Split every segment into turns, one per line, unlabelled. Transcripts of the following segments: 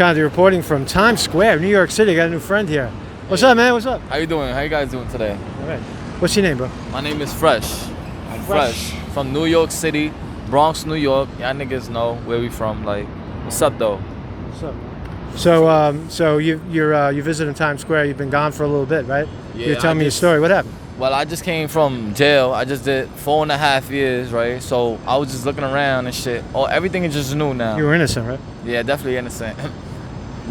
Conde reporting from Times Square, New York City. Got a new friend here. What's up, man? What's up?
How you doing? How you guys doing today?
All right. What's your name, bro?
My name is Fresh. I'm Fresh. From New York City, Bronx, New York. Y'all niggas know where we from. Like, what's up, though?
What's up? So you're visiting Times Square. You've been gone for a little bit, right?
Yeah.
You're telling me your story. What happened?
Well, I just came from jail. I just did 4.5 years, right? So I was just looking around and shit. Oh, everything is just new now.
You were innocent, right?
Yeah, definitely innocent.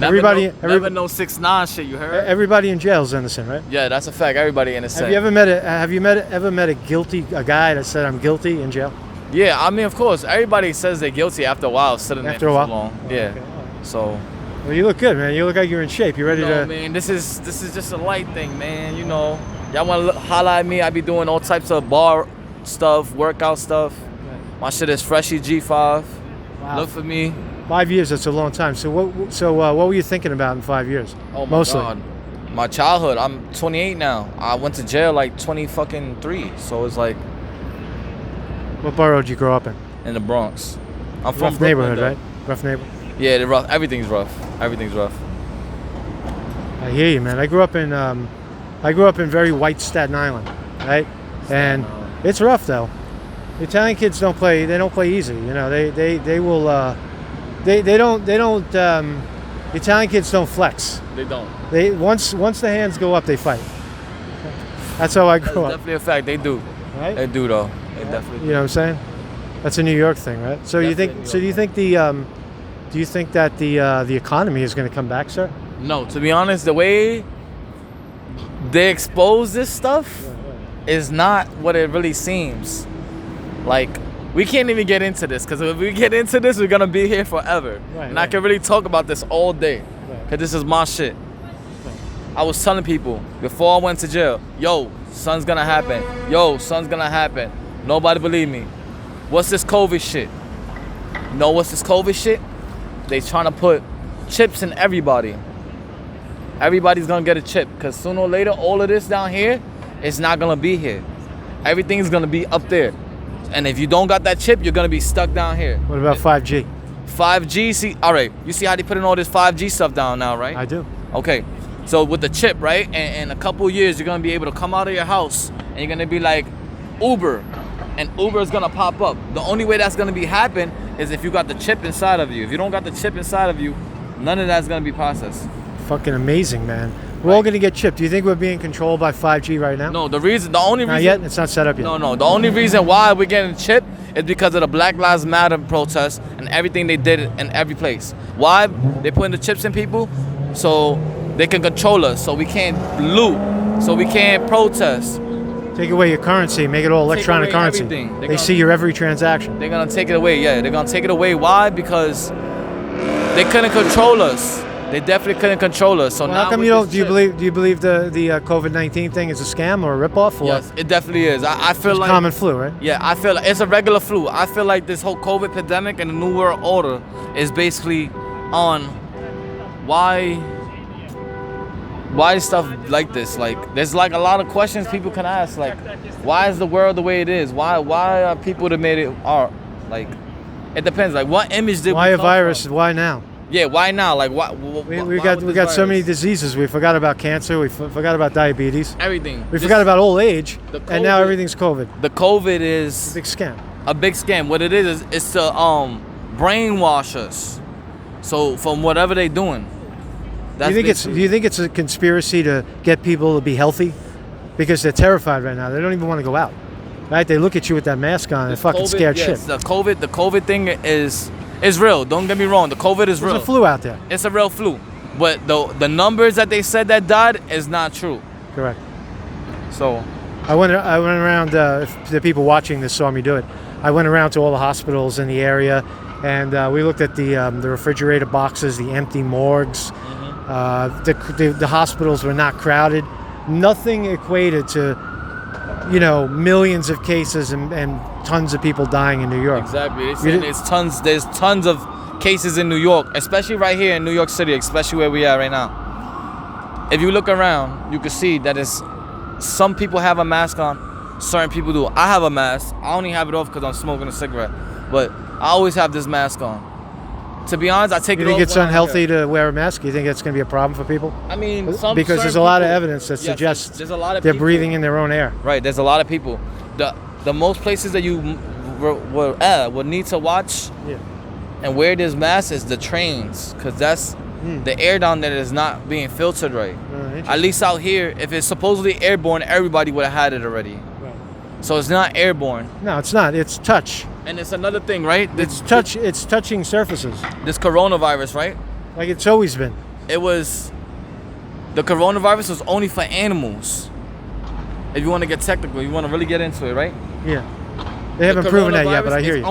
Everybody
never know 6ix9ine shit. You heard?
Everybody in jail is innocent, right?
Yeah, that's a fact. Everybody innocent.
Have you ever met a guy that said I'm guilty in jail?
Yeah, I mean, of course, everybody says they're guilty after a while, sitting there for so long.
Oh,
yeah.
Okay.
So.
Well, you look good, man. You look like you're in shape. You ready to?
Man, this is just a light thing, man. You know, y'all want to holla at me? I be doing all types of bar stuff, workout stuff. My shit is Freshy G5. Wow. Look for me.
5 years, that's a long time. So what were you thinking about in 5 years?
Oh my
Mostly.
God. My childhood. I'm 28 now. I went to jail like 23. So it's like.
What borough did you grow up in?
In the Bronx. I'm from
rough neighborhood, right? Rough neighborhood.
Yeah, the rough. Everything's rough. Everything's rough.
I hear you, man. I grew up in very white Staten Island, right? And it's rough though. The Italian kids don't play. They don't play easy. You know, they will. They don't. The Italian kids don't flex.
They don't.
They once the hands go up, they fight. That's how I grew up.
Definitely a fact. They do.
Right?
They do though. They definitely.
You know what I'm saying? That's a New York thing, right? So do you think that the economy is going to come back, sir?
No, to be honest, the way they expose this stuff is not what it really seems. Like, we can't even get into this, because if we get into this, we're going to be here forever. I can really talk about this all day, because this is my shit. I was telling people before I went to jail, yo, something's going to happen. Yo, something's going to happen. Nobody believed me. What's this COVID shit? You know what's this COVID shit? They trying to put chips in everybody. Everybody's gonna get a chip, because sooner or later, all of this down here is not gonna be here. Everything's gonna be up there. And if you don't got that chip, you're gonna be stuck down here.
What about 5G?
5G, see, all right, you see how they putting all this 5G stuff down now, right?
I do.
Okay, so with the chip, right, and in a couple of years, you're gonna be able to come out of your house, and you're gonna be like Uber, and Uber is gonna pop up. The only way that's gonna be happen is if you got the chip inside of you. If you don't got the chip inside of you, none of that's gonna be processed.
Fucking amazing, man. We're all gonna get chipped. Do you think we're being controlled by 5G right now?
No, the only reason.
Not yet. It's not set up yet.
No. The only reason why we're getting chipped is because of the Black Lives Matter protests and everything they did in every place. Why? They putting the chips in people so they can control us, so we can't loot, so we can't protest.
Take away your currency, make it all electronic currency. They see your every transaction.
They're gonna take it away. Yeah, they're gonna take it away. Why? Because they couldn't control us. They definitely couldn't control us. So
well,
now,
how come you don't? Do you believe the COVID-19 thing is a scam or a ripoff? Or
yes, it definitely is. I feel like
common flu, right?
Yeah, I feel like it's a regular flu. I feel like this whole COVID pandemic and the New World Order is basically on why stuff like this. Like, there's like a lot of questions people can ask. Like, why is the world the way it is? Why are people that made it art? Like, it depends. Like, what image did
why
we
a virus?
from?
Why now?
Yeah, why now? Like, why?
We got so many diseases. We forgot about cancer. We forgot about diabetes.
Everything.
We forgot about old age, and now everything's COVID.
The COVID is
a big scam.
A big scam. What it is it's to brainwash us. So from whatever they doing.
Do you think it's a conspiracy to get people to be healthy? Because they're terrified right now. They don't even want to go out. Right? They look at you with that mask on and they're fucking scared shit.
The COVID thing is real. Don't get me wrong. The COVID is real.
There's a flu out there.
It's a real flu. But the numbers that they said that died is not true.
Correct.
So
I went around, if the people watching this saw me do it, I went around to all the hospitals in the area, and we looked at the refrigerator boxes, the empty morgues. The hospitals were not crowded. Nothing equated to, millions of cases and tons of people dying in New York.
Exactly. There's tons of cases in New York, especially right here in New York City, especially where we are right now. If you look around, you can see that some people have a mask on, certain people do. I have a mask. I only have it off because I'm smoking a cigarette, but I always have this mask on To be honest, I take
You
it
think
off
it's
when I'm
unhealthy
here.
to wear a mask? You think it's going to be a problem for people?
I mean,
Because there's a lot of evidence that suggests
there's a lot of
they're
people.
breathing in their own air.
Right, there's a lot of people. The most places that you would need to watch
Yeah.
and wear this mask is the trains, because that's the air down there is not being filtered right. At least out here, if it's supposedly airborne, everybody would have had it already.
Right.
So it's not airborne.
No, it's not. It's touch.
And it's another thing, right?
It's touch. It's touching surfaces,
This coronavirus, right?
like it's always been.
It was, the coronavirus was only for animals. If you want to get technical, you want to really get into it, right?
Yeah. They haven't proven that yet, but I hear you.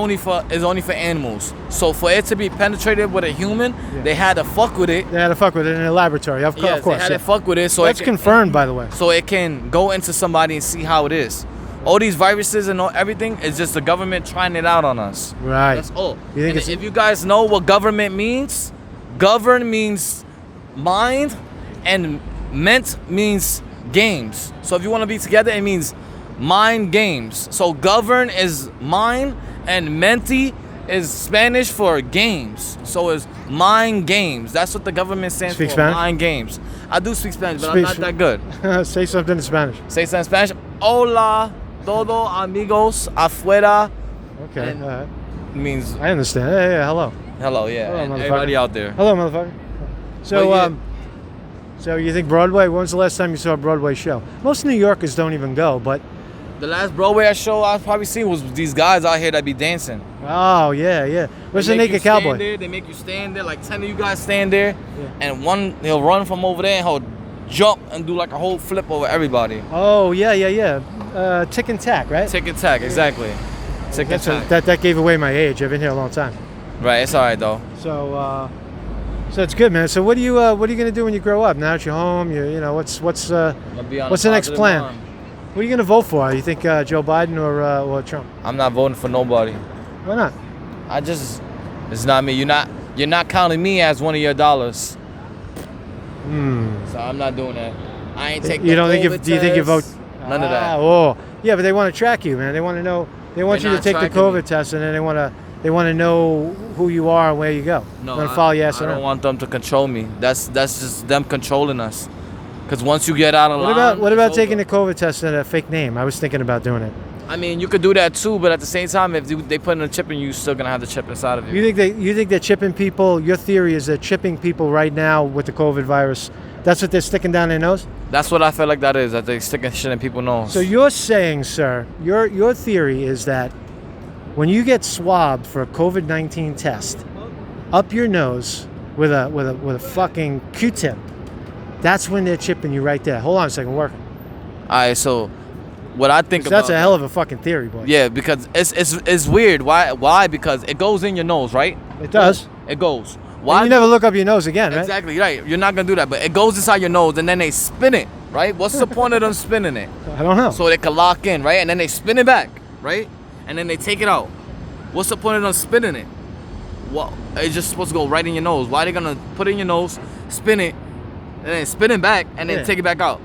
It's only for animals. So for it to be penetrated with a human, they had to fuck with it.
They had to fuck with it in a laboratory, of
Yes,
course.
they had to fuck with it. So
That's confirmed, by the way.
So it can go into somebody and see how it is. All these viruses and everything is just the government trying it out on us.
Right.
That's all.
You think
And
it's-
if you guys know what government means, govern means mind and ment means games. So if you want to be together, it means mind games. So govern is mind and menti is Spanish for games. So it's mind games. That's what the government stands
Speak
for.
Spanish?
Mind games. I do speak Spanish, but
Speak
I'm not that good.
Say something in Spanish.
Say something in Spanish. Hola, todo amigos afuera.
Okay.
And-
All right.
Means
I understand. Hey, hello.
hello, yeah.
Hello,
and
motherfucker.
everybody out there.
Hello, motherfucker. So,
Well, yeah.
so you think Broadway? When was the last time you saw a Broadway show? Most New Yorkers don't even go, but
The last Broadway show I've probably seen was these guys out here that be dancing.
oh yeah. Where's the
They make
Naked
you stand
Cowboy?
There, they make you stand there, like 10 of you guys stand there, and one, he'll run from over there and he'll jump and do like a whole flip over everybody.
Oh yeah. Tick and Tack, right?
Tick and tack, exactly. Tick and tack.
That gave away my age. I've been here a long time.
Right, it's all right though.
So it's good, man. So what are you gonna do when you grow up? Now that you're home, you know what's
I'm gonna be on
what's
a
the next
positive
plan?
mind.
What are you gonna vote for? You think Joe Biden or Trump?
I'm not voting for nobody.
Why not?
It's not me. You're not counting me as one of your dollars. So I'm not doing that. I ain't taking.
You don't think do you think you vote?
None of that.
Oh, yeah, but they want to track you, man. They want to know. They want
They're
you to
not
take the
tracking
COVID
me.
test, and then they want to know who you are and where you go.
No,
They're gonna follow your ass
I don't
around.
want them to control me. That's just them controlling us. Because once you get out of line,
What
it's
about taking
over.
the COVID test in a fake name? I was thinking about doing it.
I mean, you could do that too, but at the same time, if they put in a chip in you, you're still gonna have the chip inside of you.
You think they're chipping people? Your theory is they're chipping people right now with the COVID virus. That's what they're sticking down their nose.
That's what I feel like that is. That they sticking shit in people's nose.
So you're saying, sir, your theory is that when you get swabbed for a COVID-19 test up your nose with a fucking Q-tip, that's when they're chipping you right there. Hold on a second, working.
All right, so what I think
So
about
that's a hell of a fucking theory, boy.
yeah, because it's weird. Why? Because it goes in your nose, right?
It does.
It goes.
And
Why?
you never look up your nose again, right?
Exactly right. You're not gonna do that, but it goes inside your nose and then they spin it, right? What's the point of them spinning it?
I don't know.
So they can lock in, right? And then they spin it back, right? And then they take it out. What's the point of them spinning it? Well, it's just supposed to go right in your nose. Why are they gonna put it in your nose, spin it, and then spin it back, and then
Yeah.
take it back out?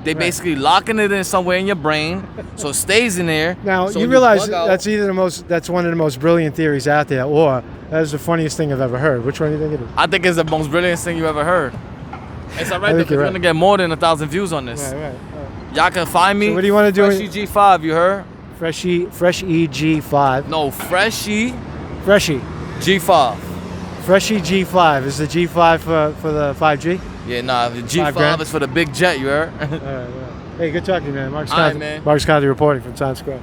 They
Right.
basically locking it in somewhere in your brain, so it stays in there.
Now
so
you
when
realize
bug out-
that's one of the most brilliant theories out there, or that is the funniest thing I've ever heard. Which one do you think it is?
I think it's the most brilliant thing you ever heard. It's alright
I
though,
think
'cause
you're
we're
right.
gonna get more than 1,000 views on this.
Right.
Y'all can find me.
So what do you wanna do?
Freshie G5, you heard?
Fresh G5.
No, Freshie
Freshie
G5.
G5 is the G5 for the 5G.
Yeah, nah, the
$5
G5
grand?
is for the big jet, you heard?
All right. Hey, good talking to you, man. Mark
All right,
Scott,
man.
Mark Scott reporting from Times Square.